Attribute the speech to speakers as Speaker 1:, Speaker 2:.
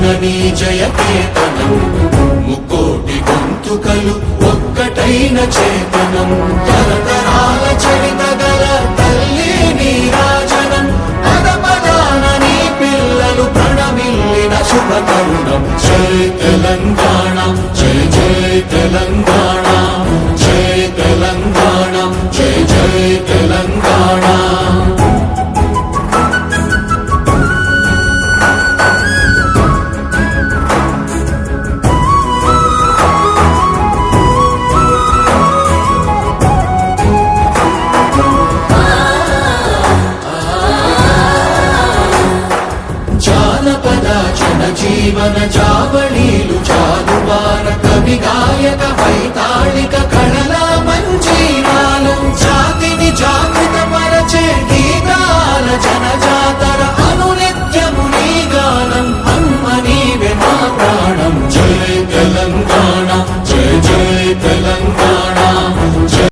Speaker 1: జననీ జయకేతనం ముక్కోటి గొంతుకలు ఒక్కటైన చేతనం తరతరాల చరిత గల తల్లి నీరాజనం పద పదాన నీ పిల్లలు ప్రణమిల్లిన శుభ తరుణం జై తెలంగాణ జై జై తెలంగాణ జై తెలంగాణ జై జై తెలంగాణ జీవన జావళీలు జాలువార కవి గాయక వైతాళిక